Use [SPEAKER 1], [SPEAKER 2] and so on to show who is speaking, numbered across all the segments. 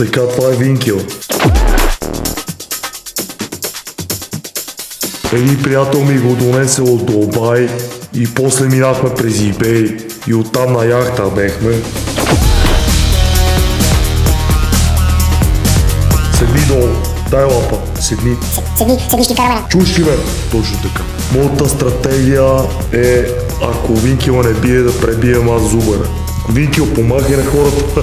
[SPEAKER 1] Така, това е винкел. Един приятел ми го донесе от Дубай и после минахме през eBay и оттам на яхта бехме. Седни долу, дай лампа, седни.
[SPEAKER 2] Седни, ще караме.
[SPEAKER 1] Чуш ли бе? Точно така. Моята стратегия е, ако винкела не бие, да пребием аз зубъра. Винкел помага на хората.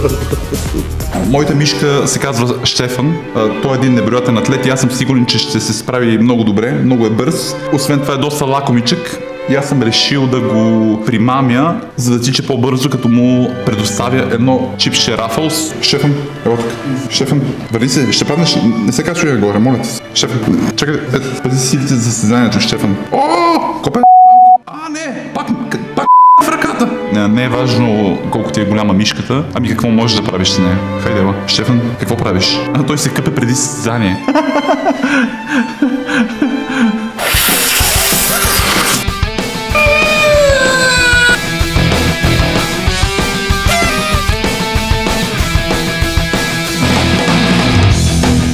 [SPEAKER 3] Моята мишка се казва Щефан. Той е един невероятен атлет и аз съм сигурен, че ще се справи много добре, много е бърз. Освен това е доста лакомичък и аз съм решил да го примамя, за да тича по-бързо, като му предоставя едно чипче Рафълс. Щефан, ево тук. Щефан, върни се, ще паднеш, не се качвай горе, моля ти. Щефан, чакай, пази силите за състезанието, Щефан. О, копе, не, пак в ръката. Не е важно колко ти е голяма мишката, ами какво можеш да правиш с нея. Хайде, ела. Щефан, какво правиш? Той се къпе преди състезание.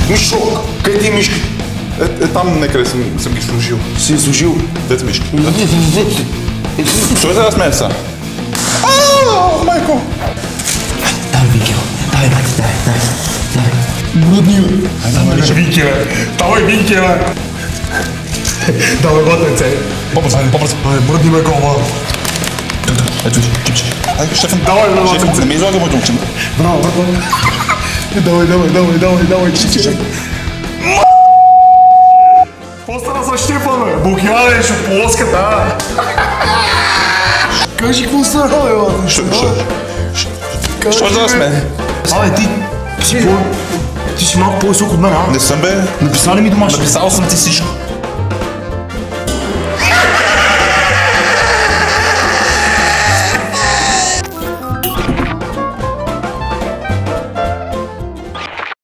[SPEAKER 4] Мишок, къде ти е мишка?
[SPEAKER 3] Там некъде съм ги служил.
[SPEAKER 4] Си е служил.
[SPEAKER 3] Дец мишка. Що се да смееш са? Майко!
[SPEAKER 4] Давай, Винкел. Давай, бати, давай. Брудни, бе. Давай, Винкеле. Давай, Винкеле. Давай, батенце.
[SPEAKER 3] По-бързо.
[SPEAKER 4] Брудни ме гола.
[SPEAKER 3] Ето, чипче. Щефан,
[SPEAKER 4] Давай,
[SPEAKER 3] Щефан, не ми излагай моето момче.
[SPEAKER 4] Браво, давай, чиче. По-стара за Щефан, бе. Бухяне, шополоската. Кажи, какво стара, бе,
[SPEAKER 3] Що да сме?
[SPEAKER 4] Абе, ти си малко по-висок от мен, а?
[SPEAKER 3] Не съм, бе.
[SPEAKER 4] Написали ми домашно.
[SPEAKER 3] Написал съм ти всичко.